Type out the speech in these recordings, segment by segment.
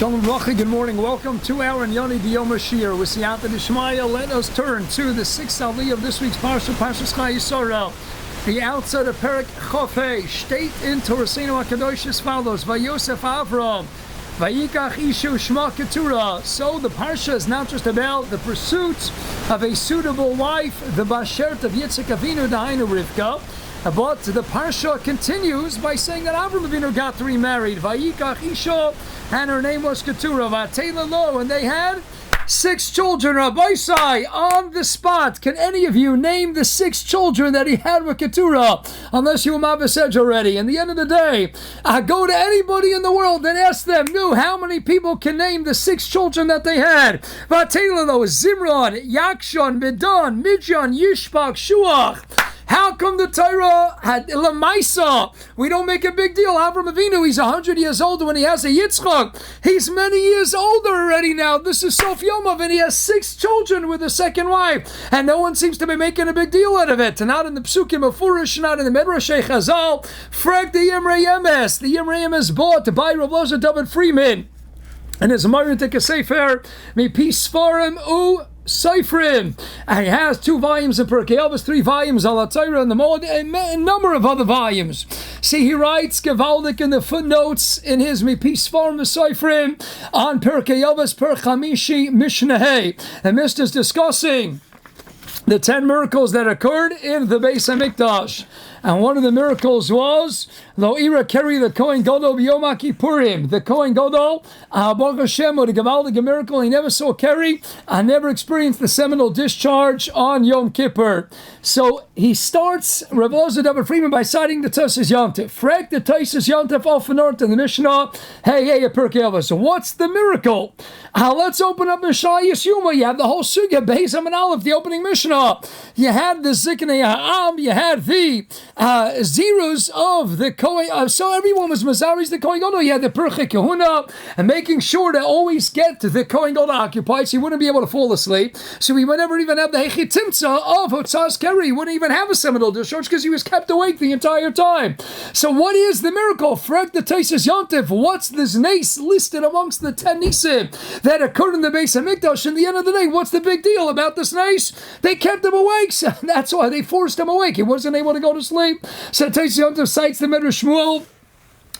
Shalom Bracha, good morning. Welcome to our Yoni Diyom Shir with Siyata Dishmaya. Let us turn to the sixth aliyah of this week's Parsha, Parshas Chai Yisrael. The outset of Perek Chofei, state in Torah HaKadosh as follows: Vayosef Avraham, Vayikach Ishu Shma Keturah. So the Parsha is not just about the pursuit of a suitable wife, the Bashert of Yitzchak Avinu, Dahainu Rivka. But the Parsha continues by saying that Avraham Avinu got remarried. Vayikach Isha, and her name was Keturah. Vatela Lo, and they had 6 children. Rabbi Sai, on the spot, can any of you name the 6 children that he had with Keturah? Unless you have said already. In the end of the day, I go to anybody in the world and ask them, how many people can name the 6 children that they had? Vatela Lo, Zimron, Yakshon, Medan, Midjan, Yishbak, Shuach. How come the Torah had Lamaisa? We don't make a big deal. Avraham Avinu, he's 100 years old when he has a Yitzchak. He's many years older already now. This is Sof Yomov, and he has 6 children with a second wife. And no one seems to be making a big deal out of it. And not in the Psukim of Furish, not in the Medrash Chazal. Frag the Yimrei Yemes. The Yimrei Yemes bought by Rav Loza David Freeman. And his Maritik Sefer, Mi Pis Sfarim U Seifrim, and he has 2 volumes in Perkei Avos, 3 volumes Al HaTorah, and a number of other volumes. See, he writes Gevaldik in the footnotes in his Mipis Sfarim Seifrim on Perkei Avos Per Chamishi Mishnah. And Mishnah is discussing the 10 miracles that occurred in the Beis HaMikdash. And one of the miracles was Lo Ira Keri, the Kohen Gadol B'Yom HaKippurim. The Kohen Gadol, Baruch Hashem, or the Gevaldik miracle, he never saw Keri, and never experienced the seminal discharge on Yom Kippur. So he starts, Rav Loza David Freeman, by citing the Tosas Yontif. Frek the Tosas Yontif Alfanort in the Mishnah. Hey, Perkei Avos. So what's the miracle? Let's open up Mishnah Yisuma. You have the whole Sugya, Beis Haman Aleph, the opening Mishnah. You had the Ziknei Ha'am, you had the zeros of the Kohen. So everyone was Mazaris the Kohen Gadol. You had the Perchei Kahuna, and making sure to always get the Kohen Gadol occupied, so he wouldn't be able to fall asleep. So he would never even have the Hechitimtza of Hotzas Keri. He wouldn't even have a seminal discharge because he was kept awake the entire time. So what is the miracle? Frek the Tosas Yontif. What's this nace listed amongst the 10 nisim that occurred in the Beis HaMikdash? In the end of the day, what's the big deal about this nace? They kept him awake. So that's why they forced him awake. He wasn't able to go to sleep. So Tosas Yontif cites the Medrash Shmuel,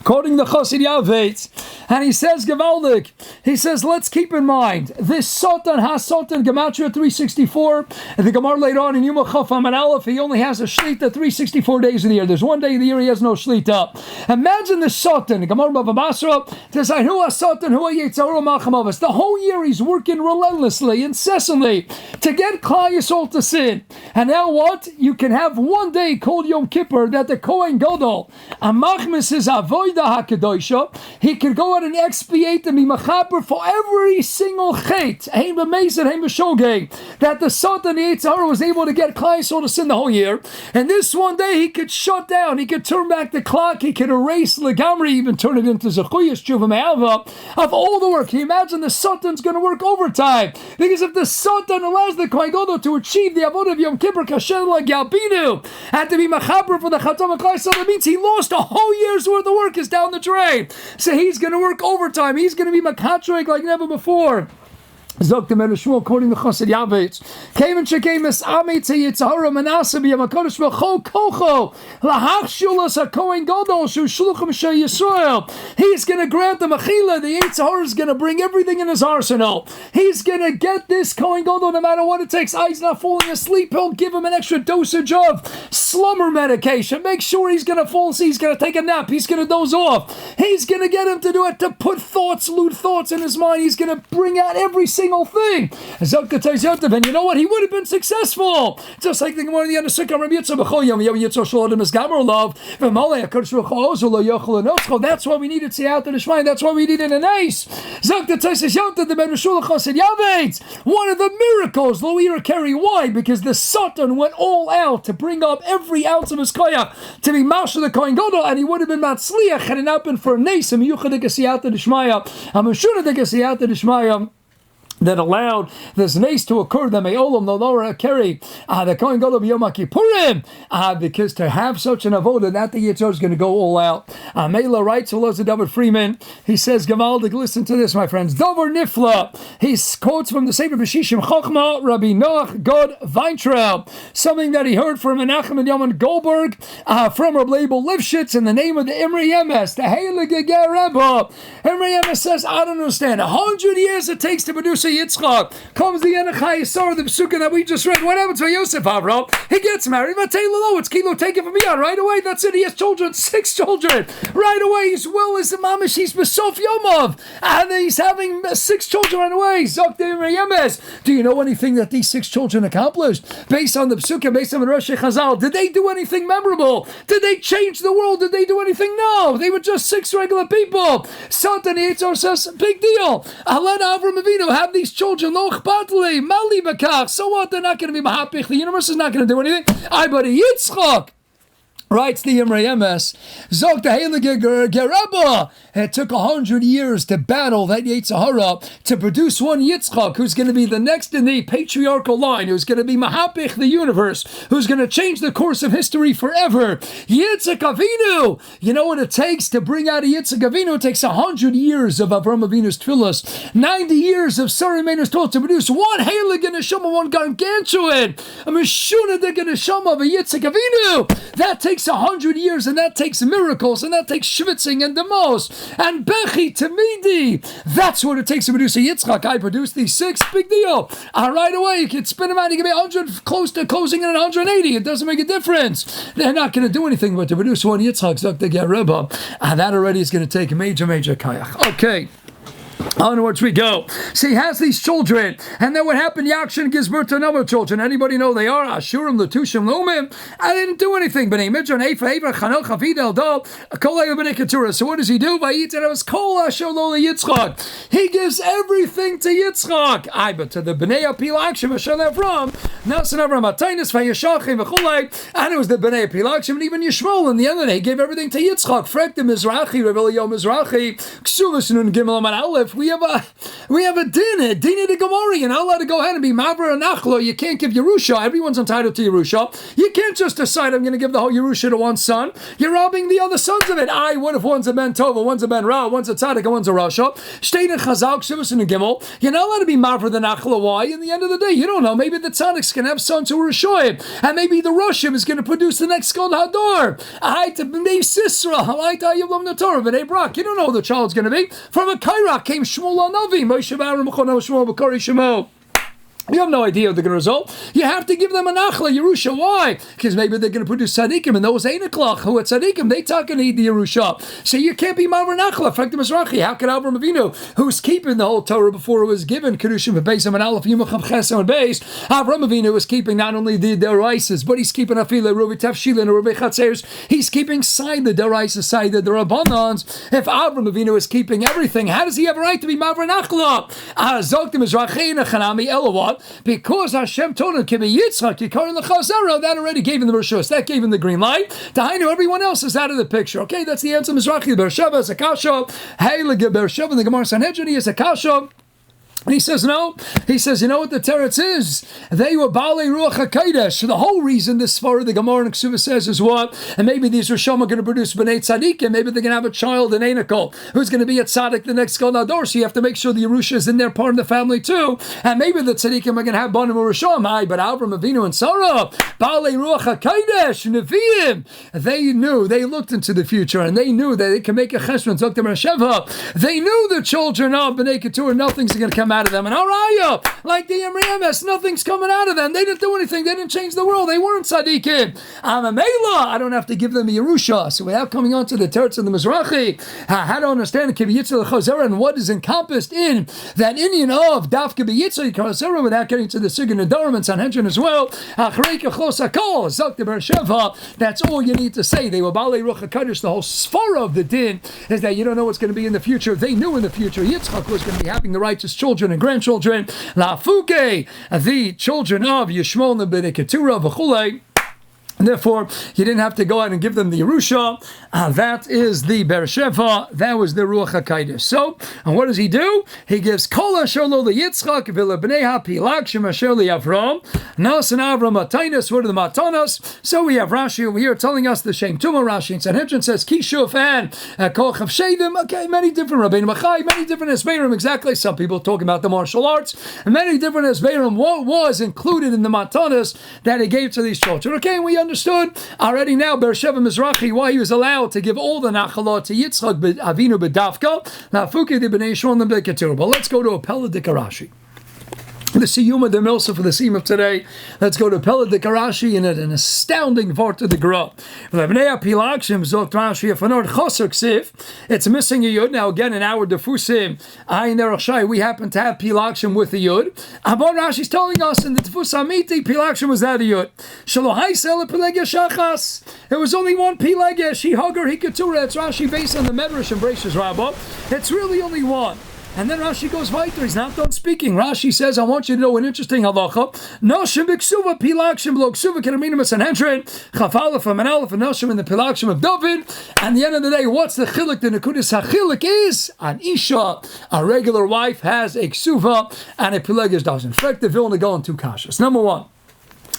quoting the Chassid Yavetz, and he says, Gevaldik, he says, let's keep in mind, this Satan Gematria 364, and the Gemara later on in Yom Chaf Amud Aleph, he only has a Shlita 364 days of the year. There's one day of the year he has no Shlita. Imagine the Satan, the Gemara Bava Basra, decide who a Satan, who a Yitzhar Malchamavas. The whole year he's working relentlessly, incessantly, to get Klal Yisrael to sin. And now what? You can have one day called Yom Kippur that the Kohen Gadol, Amachmis is Avodah HaKadoshah, he could go out and expiate and be machaper for every single chait, heim b'meiser, heim b'shogeg, that the Satan, the Yitzhar, was able to get Klal Yisrael to sin the whole year. And this one day he could shut down, he could turn back the clock, he could erase Legamri, even turn it into Zechuyas, Tshuva Me'ava, of all the work. Can you imagine the Satan's going to work overtime? Because if the Satan allows the Kohen Gadol to achieve the Avodah of Yom Kippur, Kasher L'Galbinu, and to be machaper for the Chatam of Klal Yisrael, that means he lost a whole year's worth of work is down the drain. So he's going to work overtime. He's going to be makatrek like never before. Zok the Medrash Shmuel, quoting the Chassid Yavetz, came and shekei mes'amei to Yitzhara Manasseh b'yam HaKadosh v'chol kocho lahachshulas HaKohen Gadol shu shluchim shel Yisrael. He's going to grant the mechila. The Yitzhara is going to bring everything in his arsenal. He's going to get this Kohen Gadol no matter what it takes. He's not falling asleep. He'll give him an extra dosage of slumber medication. Make sure he's going to fall asleep. He's going to take a nap. He's going to doze off. He's going to get him to do it, to put lewd thoughts in his mind. He's going to bring out every single thing. And you know what? He would have been successful. Just like the Gemara in the end of Sukkah, that's why we needed Siyata D'Shmaya. That's why we needed an ace. One of the miracles, Lo Ira Keri. Why? Because the Satan went all out to bring up every ounce of his koyach to be Mashal the Kohen Gadol, and he would have been Matzliach had it not been for an ace. that allowed this nace to occur, the Me'olam, the Laura Keri, the Kohen Gadol Yom Kippurim, because to have such an avoda, that the Yitzhak is going to go all out. Mela writes, Elazar David Freeman, he says, Gamaldik, listen to this, my friends, Dover Nifla, he quotes from the Sefer B'Shishim Chochma, Rabbi Noach God Weintraub, something that he heard from Menachem and Yaman Goldberg, from Rabbi Abel Lifshitz, in the name of the Imri Emes, the Heilige Ger Rebbe. Imri Emes says, I don't understand, 100 years it takes to produce Yitzchak. Comes the Enachai Yisar, the Psukkah that we just read. What happens to Yosef Avraham? He gets married. It's Kilo, take it from Beyond. Right away, that's it. He has children, 6 children. Right away, he's well as the mamish, he's Besof Yomov. And he's having 6 children right away. Do you know anything that these 6 children accomplished? Based on the Psukkah, based on the Rosh Chazal, did they do anything memorable? Did they change the world? Did they do anything? No. They were just 6 regular people. Satan Yitzhar says, big deal. Let Avraham Avinu have these children, loch batli, mali bakach. So what? They're not going to be mahapich. The universe is not going to do anything. I but Yitzchak. Writes the Imre Emes, Zog the Heilige Gerabba. It took 100 years to battle that Yetzirah to produce one Yitzchak who's going to be the next in the patriarchal line, who's going to be Mahapich the universe, who's going to change the course of history forever. Yitzchak Avinu. You know what it takes to bring out a Yitzchak Avinu? It takes 100 years of Avraham Avinu's tefillas, 90 years of Sarah Menor's Torah to produce one Heilige Neshama, one gargantuan, a Meshuna de Neshama of a Yitzchak Avinu. That takes 100 years, and that takes miracles, and that takes schwitzing and demos and bechi tamidi. That's what it takes to produce a Yitzchak. I produced these 6, big deal. Right away, you can spin them out, you can be 100, close to closing in at 180. It doesn't make a difference. They're not going to do anything but to produce one Yitzchak, Zok the Ger Rebbe. And that already is going to take a major kayach. Okay. Onwards we go. So he has these children, and then what happened? Yakshin gives birth to another children. Anybody know they are? Ashurim, Letushim, Lumim. I didn't do anything. But Midron, Eifa, Chanel, Chavid, Eldal, Kolay, B'nei Keturah. So what does he do? Vayitzan, it was Kol Asholol Yitzchak. He gives everything to Yitzchak. But to the B'nei Hapilagshim, Hashem Avraham, Nelson Avraham, Atainis, Vayashachim, V'chulay, and it was the B'nei Hapilagshim, and even Yishmael. In the end of the day, he gave everything to Yitzchak. Frekta Mizrachi, Revel Yom Mizrachi, Ksuvas Nun Gimel Aman Aleph. We have a din de Gemara. You're not allowed to go ahead and be Mavra and Nachlo. You can't give Yerusha. Everyone's entitled to Yerusha. You can't just decide I'm going to give the whole Yerusha to one son. You're robbing the other sons of it. What if one's a Ben Tova, one's a Ben Ra, one's a Tzaddik, and one's a Rasha? Shtein and Chazal, Ksivus and Gimel. You're not allowed to be Mavra the Nachlo. Why? In the end of the day, you don't know. Maybe the Tzaddiks can have sons who are Rishoyim, and maybe the Roshim is going to produce the next Skol Hador. To Bnei Sisra, to Ayavlam Natorah, Bnei Brak. You don't know who the child's going to be. From a Kairach came Shmuel Navi, Moshe Aaron, Shmuel, Bakari, Shemo. You have no idea what they're going to result. You have to give them a nachla, Yerusha. Why? Because maybe they're going to produce tzaddikim, and those Einaklach, who are tzaddikim, they talk and eat the Yerusha. So you can't be Mavra Nachla, Frekta Mizrachi. How could Avraham Avinu, who's keeping the whole Torah before it was given, Kedushim, Beis, and Aleph, Yumacham, Chesam, and Beis, Avraham Avinu is keeping not only the deraises, but he's keeping Afile, Rubi Tafshila, and Rubi Chatzeres. He's keeping side the deraises, side the Rabbanans. If Avraham Avinu is keeping everything, how does he have a right to be Mavra Nachla? Zoktim Mizrachi, Nechanami, Elawat. Because Hashem told him, Kibi Yitzchak, Yikarin L'chazera, that already gave him the Rishus, that gave him the green light. Dahainu, everyone else is out of the picture. Okay, that's the answer. Mizrachi, Beersheba is a kasha. Heilige Beersheba, the Gemara Sanhedrin is a kasha. And he says, no. He says, you know what the teretz is? They were Baalei Ruach HaKodesh. The whole reason this Sfar, the Gemara and Ksuva says is what? And maybe these Rishom are going to produce B'nai Tzaddik, and maybe they're going to have a child in Einakol who's going to be a Tzaddik the next Kol Nador. So you have to make sure the Yerusha is in their part of the family too. And maybe the Tzaddikim are going to have Banim or Rishom. But Avram Avinu and Sarah, Baalei Ruach HaKodesh, Nevi'im, they knew, they looked into the future, and they knew that they can make a cheshbon, Zoktim Rasheva. They knew the children of B'nai Keturah, nothing's going to come out of them. And Araya, like the Yemremes, nothing's coming out of them. They didn't do anything. They didn't change the world. They weren't tzaddikim. I'm a Mela. I don't have to give them a Yerusha. So without coming on to the Teretz and the Mizrachi, how to understand Kibi Yitzhak Chazera and what is encompassed in that Indian of Daf Kibi Yitzhak Chazera without getting to the Sigan and Durham and Sanhedrin as well. That's all you need to say. They were Baalei Ruach HaKodesh. The whole svara of the din is that you don't know what's going to be in the future. They knew in the future Yitzchak was going to be having the righteous children and grandchildren. La Fuke, the children of Yishmael and Bnei Keturah, v'chulei. And therefore, you didn't have to go out and give them the Yerusha. That is the Beersheva. That was the Ruach HaKodesh. So, and what does he do? He gives Kol Asher Lo LeYitzchak V'Lebnei Hapilagshim Asher LeAvraham Nas and Avraham Matainas. What are the Matanas? So we have Rashi over here telling us the Shem Tumah. Rashi in Sanhedrin says Kishuf and Kol Chav Shedim. Okay, many different Rabbeinu Machai, many different Esbeirim. Exactly. Some people talking about the martial arts. And many different Esbeirim. What was included in the Matanas that he gave to these children? Okay, we understood already now Beersheva Mizrahi why he was allowed to give all the nachalot to Yitzchak Avinu b'dafka. Nafuki de b'nei Shon l'b'ketur. But let's go to a Pella de Karashi. The Siyuma de Milsa for the Siyum of today. Let's go to Pella de Karashi in an astounding part of the Gra. Hapilagshim zot Rashi afanor choser ksiv. It's missing a yud. Now again in our defusim, ayin derachshai, we happen to have Pilagshim with a yud. Abon Rashi's telling us in the defus amiti Pilagshim was that a yud. Shalohai sel pilegya shachas. It was only one pilegya. She hugger hikatura. It's Rashi based on the Medrash and Bracious Rabbah. It's really only one. And then Rashi goes weiter. He's not done speaking. Rashi says, I want you to know an interesting halacha. Noshim b'ksuva pilagshim b'lo ksuva keramina b'sanhedrin chaf aleph and aleph and noshim in the pilagshim of David. And at the end of the day, what's the chilik? The nekudas hachilik is an isha, a regular wife, has a ksuva, and a pilegish doesn't. In fact, the Vilna go on two kashas. Number one,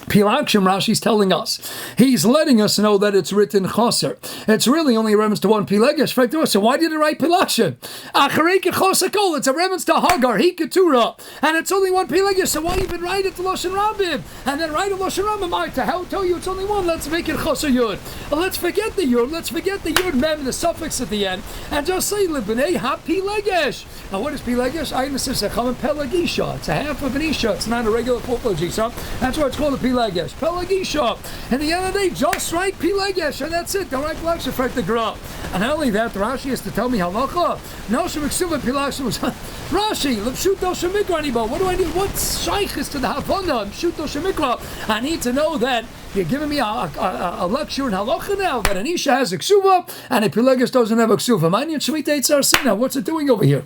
Pilagshim, Rashi's telling us, he's letting us know that it's written choser. It's really only a reference to one Pilegesh. So why did it write Pilagshim? It's a reference to Hagar, Hikatura, and it's only one Pilegesh. So why even write it to Loshen Rabim? And then write a Loshen Rabim to tell you it's only one. Let's make it choser yud. Let's forget the yud. Let's forget the yud mem, the suffix at the end, and just say Libnei Hapilegesh. Now what is Pilegesh? Pelagisha. It's a half of an isha. It's not a regular full Isha. That's why it's called a Pilegesh. Pelagisha. And the end of the day, just write Pilegesh, and that's it. Don't write Pilagshim for the Gra. And not only that, Rashi has to tell me halacha. No shemiksuva Pilagshim was Rashi. L'pshut shemikra anibah. What do I do? What shaykh is to the Havana? L'pshut shemikra. I need to know that you're giving me a lecture in halacha now that an isha has a ksuva and a Pilegesh doesn't have a ksuva. Ma'anyan shemitah yitzar sina. What's it doing over here?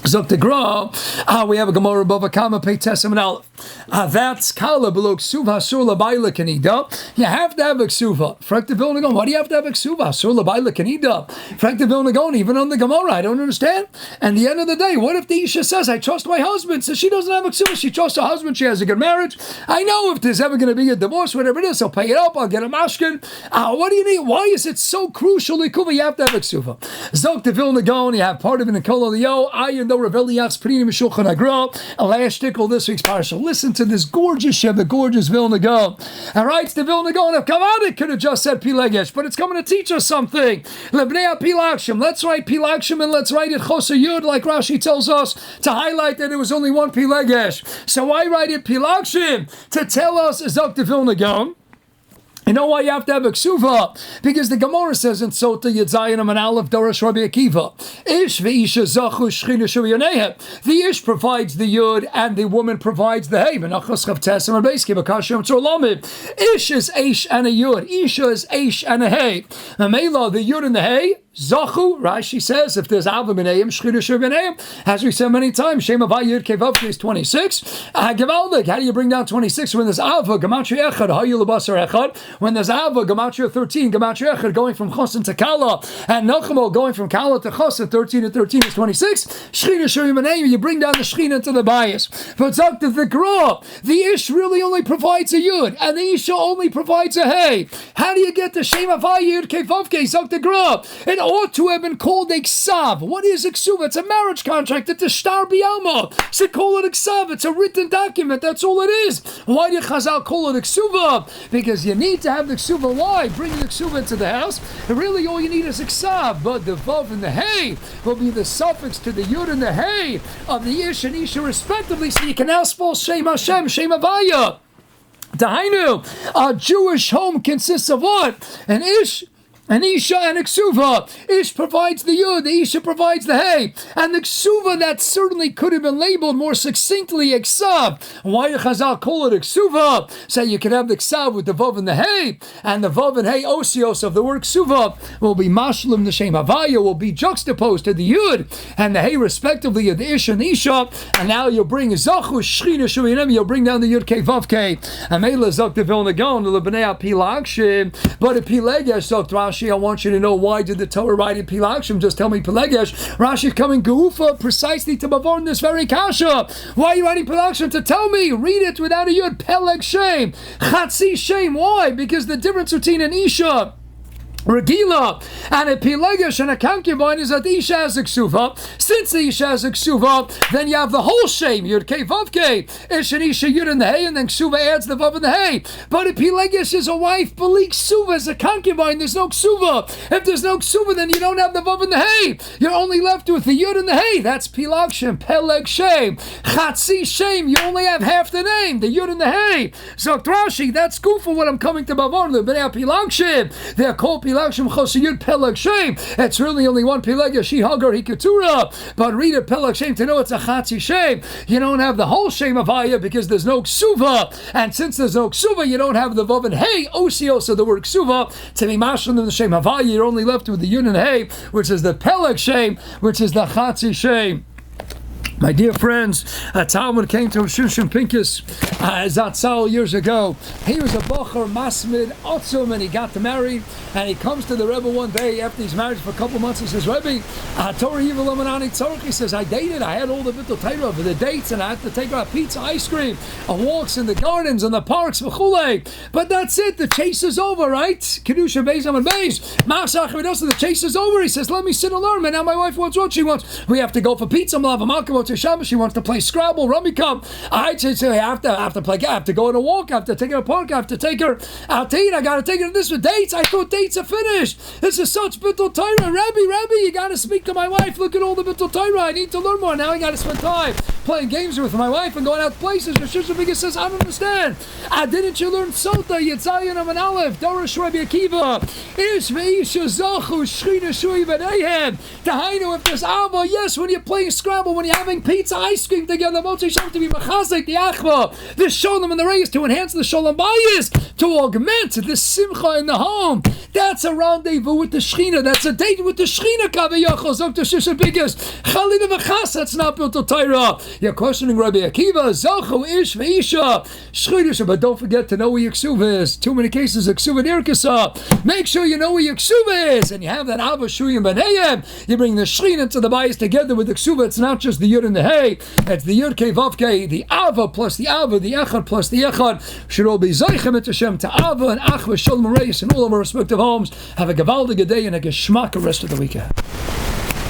Zok the Gra, we have a Gemara Bava Kama Pei Tesem and Aleph. That's Kala below Ksuva Sur Labaila Kanida. You have to have a Ksuva. Frek the Vilna, why do you have to have a Ksuva? Sur Labaila Kanida. Frek the Vilna, even on the Gemara, I don't understand. And the end of the day, what if the Isha says, I trust my husband? So she doesn't have a Ksuva, she trusts her husband, she has a good marriage. I know if there's ever going to be a divorce, whatever it is, I'll pay it up, I'll get a mashkin. What do you need? Why is it so crucial? You have to have a Ksuva. Zok the Vilna, you have part of it in Kol Leo, Last shtickle this week's parsha. Listen to this gorgeous Sheva, gorgeous Vilna Gaon. And writes the Vilna Gaon of Kavadik could have just said Pilegesh, but it's coming to teach us something. Lebnei Pilagshim. Let's write Pilagshim and let's write it Choser Yud, like Rashi tells us, to highlight that it was only one Pilegesh. So why write it Pilagshim? To tell us, Zok the Vilna Gaon. You know why you have to have a ksuva? Because the Gemara says in Sota Yedzayin and Aleph Dorosh Rabbi Akiva, Ish ve'isha zachu shchina shuyanehem. The ish provides the yud and the woman provides the hey. Menachos chavtes and Rabbeis kibakashim tzorlamid. Ish is ish and a yud. Isha is ish and a hey. Mamela, the yud and the hey. Zachu, Rashi says, if there's Ava B'neim, Shchina Shur B'neim, as we said many times, Shem Avai Yud Kevavki is 26. Gevaldik, how do you bring down 26 when there's Ava, Gematria Echad, Hayu Lebasar Echad, when there's Ava, Gematria 13, Gematria Echad going from Chosin to Kala, and Nachamo going from Kala to Chosin, 13 and 13 is 26. Shchina Shur B'neim, you bring down the Shchina to the bias. But Zok the Vikra, the Ish really only provides a Yud, and the Isha only provides a Hey. How do you get the Shem Avai Yud Kevavki, Zok the Gra? It ought to have been called a ksav. What is a ksuva? It's a marriage contract. It's a shtar biyama. So call it a ksav. It's a written document. That's all it is. Why do Chazal call it a ksuva? Because you need to have the ksuva. Why? Bring the ksuva into the house. And really all you need is a ksav. But the vav and the hey will be the suffix to the yud and the hey of the ish and isha respectively. So you can now spell Shem Hashem, Shem Avaya. Dahainu, a Jewish home consists of what? An ish An Isha and a Ksuva. Ish provides the Yud, the Isha provides the Hey. And the Ksuva, that certainly could have been labeled more succinctly Ksav. Why do Chazal call it a Ksuva? So you can have the Ksav with the Vav and the Hey. And the Vav and Hey Osios of the word Ksuva will be Mashlim, the Shem Havaya, will be juxtaposed to the Yud and the Hey respectively of the Ish and the Isha. And now you'll bring Zachu, Shechina, Shuyanim, you'll bring down the Yud K Vav K. And Mela Zok the Vilna Gaon, the Lebnei Hapilagshim. But a Pilegesh Zok Rashi, I want you to know, why did the Torah write in Hapilagshim? Just tell me Pilegesh. Rashi coming Geufa precisely to Bavon this very kasha. Why are you writing Hapilagshim? To tell me, read it without a Yud, Peleg Chatzi Shem. Why? Because the difference between an Isha Regila and a Pilegesh and a concubine is that the Isha has a Ksuva. Since the Isha has a Ksuva, then you have the whole Shem, Yud Kei Vav Kei. Ish and Isha Yud in the Hey, and then Ksuva adds the Vav in the Hey. But a Pilegesh is a wife, Balik Ksuva is a concubine, there's no Ksuva. If there's no Ksuva, then you don't have the Vav in the Hey. You're only left with the Yud and the Hey. That's Pilagshim, Peleg Shem. Chatzi Shem, you only have half the name, the Yud and the Hey. So Rashi, that's good for what I'm coming to Bavon, the Bnei Pilagshim. They're called Pilagshim Chosiyud Peleg Shem. It's really only one Pilegesh, she Hagar Hikatura. But read it Peleg Shem to know it's a Chatzi Shem. You don't have the whole Shem of Aya because there's no Ksuva. And since there's no Ksuva, you don't have the Vav and Hey, Osios of the word Ksuva. To be Mashlim in the Shem of Aya, you're only left with the Yud and Hey, which is the Peleg Shem, which is the Chatzi Shem. My dear friends, a Talmud came to Shimshon Pincus Zatzal years ago. He was a Bocher Masmid Otzum, and he got to marry. And he comes to the Rebbe one day after he's married for a couple of months. He says, Rebbe, Torah Yivul Amanani Tzorch. He says, I dated. I had all the Bittul Torah for the dates, and I had to take her a pizza, ice cream, walks in the gardens and the parks, v'chulei. But that's it. The chase is over, right? Kedusha Beis Amad Beis. Ma'asach V'dosa. The chase is over. He says, let me sit and learn. And now my wife wants what she wants. We have to go for pizza. To Shabbos, she wants to play Scrabble, Rummy Cup. I have to play. I have to go on a walk. I have to take her to a park. I have to take her out to eat. I got to take her to this with dates. I thought dates are finished. This is such Bittul Torah. Rabbi, you got to speak to my wife. Look at all the Bittul Torah. I need to learn more. Now I got to spend time playing games with my wife and going out places. The Shusha Biggest says, I don't understand. Didn't you learn Sota, Yitzayin, and Aleph, Dorish Rabbi Akiva, Ish Ve'isha Zachu, Shechina Shui V'neihem. Tahainu, if there's Ava, yes, when you're playing Scrabble, when you're having pizza, ice cream together, Motzei Shem to be Machazek, the Achva, the Sholem and the Reis, to enhance the Sholem Bayis, to augment the Simcha in the home. That's a rendezvous with the Shechina. That's a date with the Shechina. Kavayachol, Zok to Shusha Biggest. Chalina V'chas, that's not built to Torah. You're questioning Rabbi Akiva, Zachu, Ish, Ve'isha, Shechina, but don't forget to know where your Ksuva is. Too many cases of Ksuva Nirkasa. Make sure you know where your Ksuva is, and you have that Ava Shuyim B'neihem. You bring the Shechina to the Bayis together with the Ksuva. It's not just the Yud and the Hey, it's the Yud Kei Vav Kei, the Ava plus the Ava, the Echad plus the Echad. Should all be Zeichem et Hashem to Ava and Achva Shalom Reis in all of our respective homes. Have a Gavaldig day and a Geschmack the rest of the weekend.